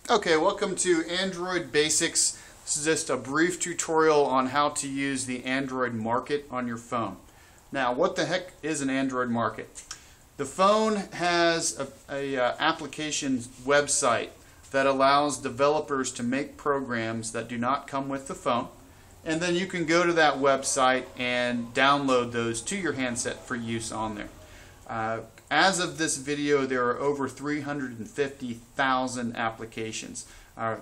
Okay, welcome to Android Basics. This is just a brief tutorial on how to use the Android Market on your phone. Now, what the heck is an Android Market? The phone has a application website that allows developers to make programs that do not come with the phone, and then you can go to that website and download those to your handset for use on there. As of this video, there are over 350,000 applications.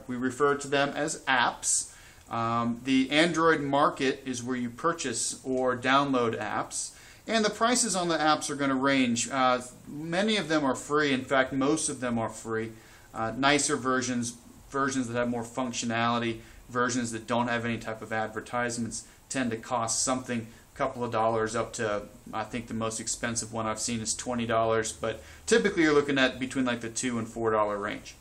We refer to them as apps. The Android Market is where you purchase or download apps, and the prices on the apps are going to range. Many of them are free. In fact, most of them are free. Nicer versions that have more functionality, versions that don't have any type of advertisements tend to cost something, a couple of dollars, up to, I think the most expensive one I've seen is $20, but typically you're looking at between like the $2 and $4 range.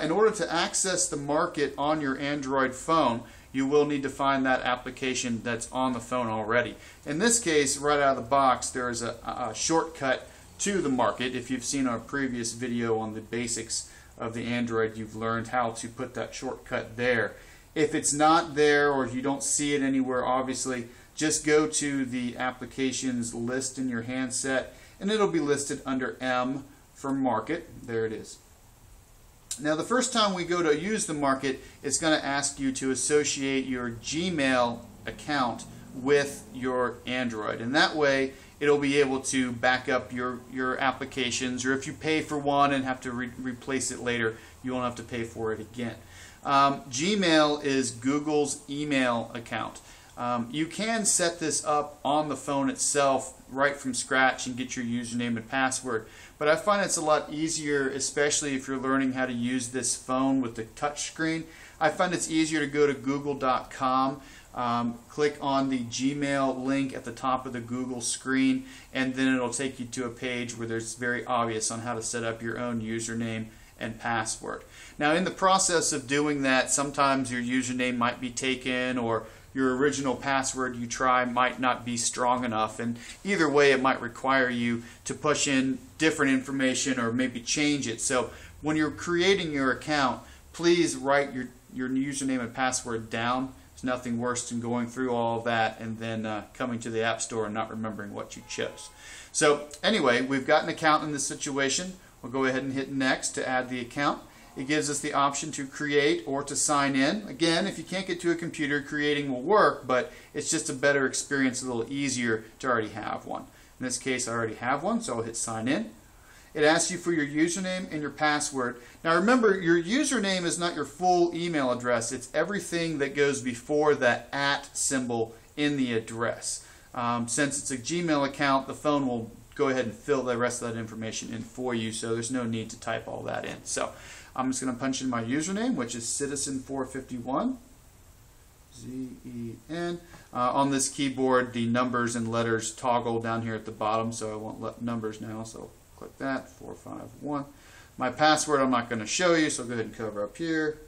In order to access the market on your Android phone, you will need to find that application that's on the phone already. In this case, right out of the box, there's a shortcut to the market. If you've seen our previous video on the basics of the Android, you've learned how to put that shortcut there. If it's not there, or if you don't see it anywhere, obviously, just go to the applications list in your handset, and it'll be listed under M for Market. There it is. Now, the first time we go to use the Market, it's going to ask you to associate your Gmail account with your Android, and that way it'll be able to back up your applications, or if you pay for one and have to replace it later, you won't have to pay for it again. Gmail is Google's email account. You can set this up on the phone itself right from scratch and get your username and password, but I find it's a lot easier, especially if you're learning how to use this phone with the touch screen. I find it's easier to go to google.com, click on the Gmail link at the top of the Google screen, and then it'll take you to a page where there's very obvious on how to set up your own username and password. Now, in the process of doing that, sometimes your username might be taken, or your original password you try might not be strong enough, and either way it might require you to push in different information or maybe change it. So when you're creating your account, please write your username and password down. There's nothing worse than going through all of that and then coming to the App Store and not remembering what you chose. So anyway, we've got an account in this situation. We'll go ahead and hit Next to add the account. It gives us the option to create or to sign in. Again, if you can't get to a computer, creating will work, but it's just a better experience, a little easier to already have one. In this case, I already have one, so I'll hit Sign In. It asks you for your username and your password. Now remember, your username is not your full email address. It's everything that goes before that @ symbol in the address. Since it's a Gmail account, the phone will go ahead and fill the rest of that information in for you, so there's no need to type all that in. So I'm just going to punch in my username, which is Citizen451, Z-E-N. On this keyboard, the numbers and letters toggle down here at the bottom, so I won't let numbers now, so click that, 451. My password I'm not going to show you, so go ahead and cover up here.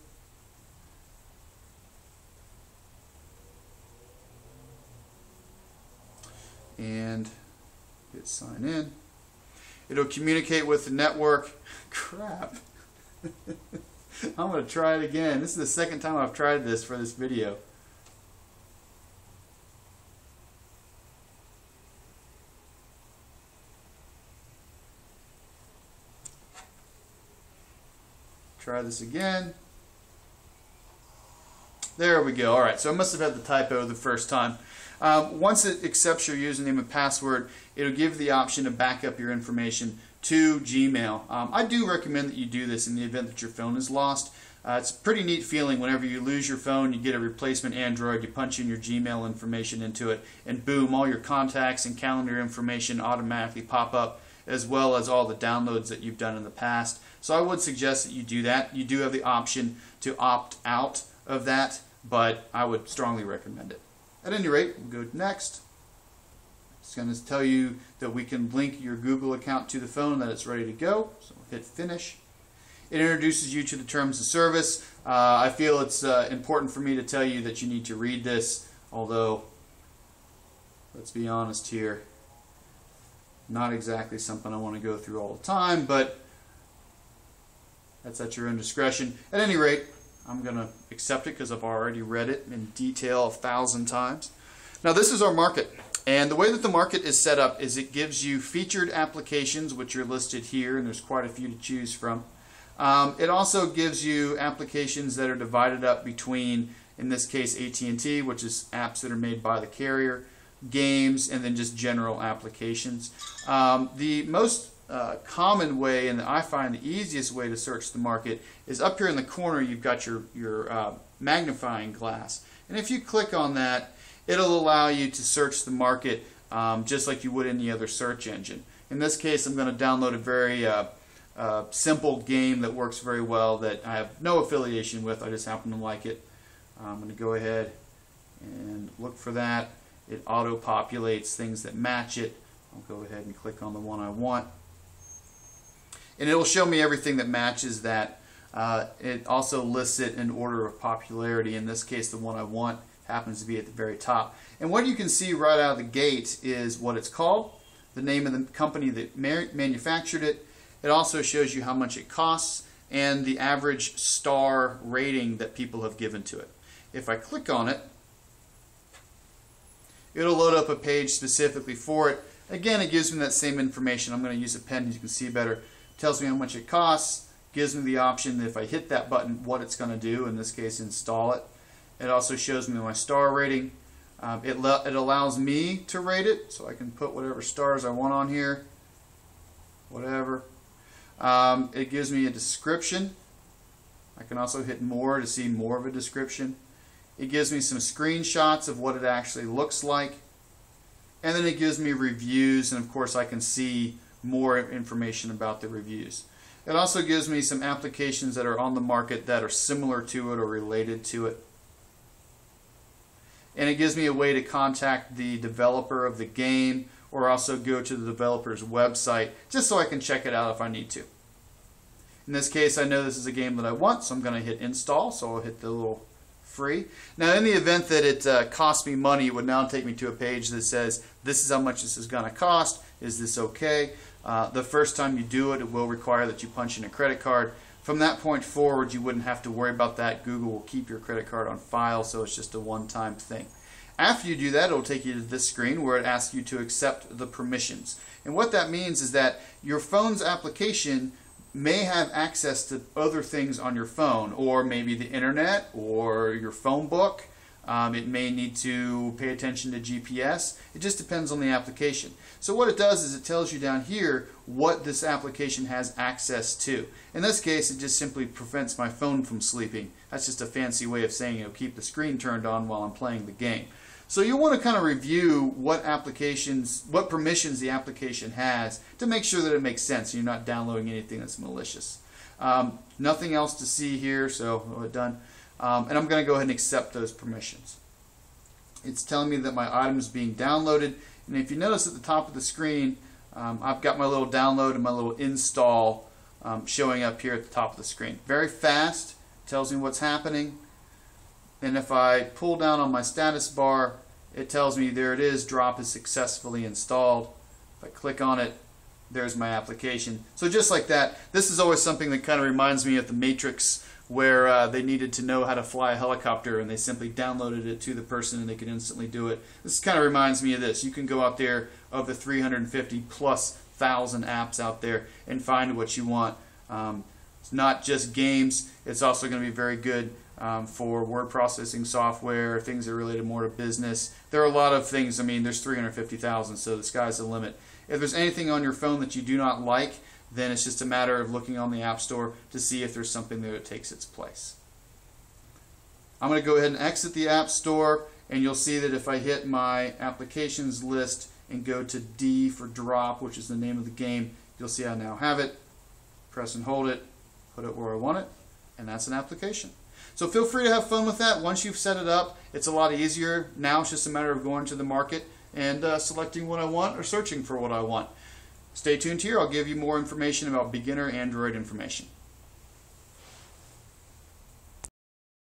And hit Sign In. It'll communicate with the network. Crap. I'm going to try it again. This is the second time I've tried this for this video. Try this again. There we go. Alright, so I must have had the typo the first time. Once it accepts your username and password, it'll give the option to back up your information to Gmail. I do recommend that you do this in the event that your phone is lost. It's a pretty neat feeling whenever you lose your phone, you get a replacement Android, you punch in your Gmail information into it, and boom, all your contacts and calendar information automatically pop up, as well as all the downloads that you've done in the past. So I would suggest that you do that. You do have the option to opt out of that, but I would strongly recommend it. At any rate, we'll go to Next. It's going to tell you that we can link your Google account to the phone, that it's ready to go. So hit Finish. It introduces you to the terms of service. I feel it's important for me to tell you that you need to read this, although, let's be honest here, not exactly something I want to go through all the time, but That's at your own discretion. At any rate, I'm going to accept it because I've already read it in detail 1,000 times. Now this is our market. And the way that the market is set up is it gives you featured applications, which are listed here, and there's quite a few to choose from. It also gives you applications that are divided up between, in this case, AT&T, which is apps that are made by the carrier, games, and then just general applications. The most common way, and I find the easiest way to search the market, is up here in the corner you've got your magnifying glass. And if you click on that, it'll allow you to search the market just like you would any other search engine. In this case, I'm going to download a very simple game that works very well that I have no affiliation with. I just happen to like it. I'm going to go ahead and look for that. It auto-populates things that match it. I'll go ahead and click on the one I want. And it will show me everything that matches that. It also lists it in order of popularity. In this case, the one I want happens to be at the very top. And what you can see right out of the gate is what it's called, the name of the company that manufactured it. It also shows you how much it costs and the average star rating that people have given to it. If I click on it, it'll load up a page specifically for it. Again, it gives me that same information. I'm going to use a pen, as you can see better. It tells me how much it costs, gives me the option that if I hit that button, what it's going to do, in this case, install it. It also shows me my star rating. It allows me to rate it, so I can put whatever stars I want on here, whatever. It gives me a description. I can also hit more to see more of a description. It gives me some screenshots of what it actually looks like. And then it gives me reviews, and of course I can see more information about the reviews. It also gives me some applications that are on the market that are similar to it or related to it. And it gives me a way to contact the developer of the game, or also go to the developer's website just so I can check it out if I need to. In this case, I know this is a game that I want, so I'm going to hit install. So I'll hit the little free. Now, in the event that it costs me money, it would now take me to a page that says, this is how much this is going to cost. Is this okay? The first time you do it, it will require that you punch in a credit card. From that point forward, you wouldn't have to worry about that. Google will keep your credit card on file, so it's just a one-time thing. After you do that, it will take you to this screen where it asks you to accept the permissions. And what that means is that your phone's application may have access to other things on your phone, or maybe the internet or your phone book. It may need to pay attention to GPS. It just depends on the application. So what it does is it tells you down here what this application has access to. In this case, it just simply prevents my phone from sleeping. That's just a fancy way of saying it'll keep the screen turned on while I'm playing the game. So you want to kind of review what permissions the application has to make sure that it makes sense and you're not downloading anything that's malicious. Nothing else to see here, so we're done. And I'm going to go ahead and accept those permissions. It's telling me that my item is being downloaded, and if you notice at the top of the screen, I've got my little download and my little install showing up here at the top of the screen. Very fast, tells me what's happening. And if I pull down on my status bar, it tells me there it is, drop is successfully installed. If I click on it, there's my application. So just like that, this is always something that kind of reminds me of the Matrix, where they needed to know how to fly a helicopter and they simply downloaded it to the person and they could instantly do it. This kind of reminds me of this. You can go out there of the 350 plus thousand apps out there and find what you want. It's not just games, it's also going to be very good for word processing software, things that are related more to business. There are a lot of things. I mean, there's 350,000, so the sky's the limit. If there's anything on your phone that you do not like, then it's just a matter of looking on the App Store to see if there's something there that takes its place. I'm going to go ahead and exit the App Store, and you'll see that if I hit my applications list and go to D for drop, which is the name of the game, you'll see I now have it. Press and hold it, put it where I want it, and that's an application. So feel free to have fun with that. Once you've set it up, it's a lot easier. Now it's just a matter of going to the market and selecting what I want or searching for what I want. Stay tuned here. I'll give you more information about beginner Android information.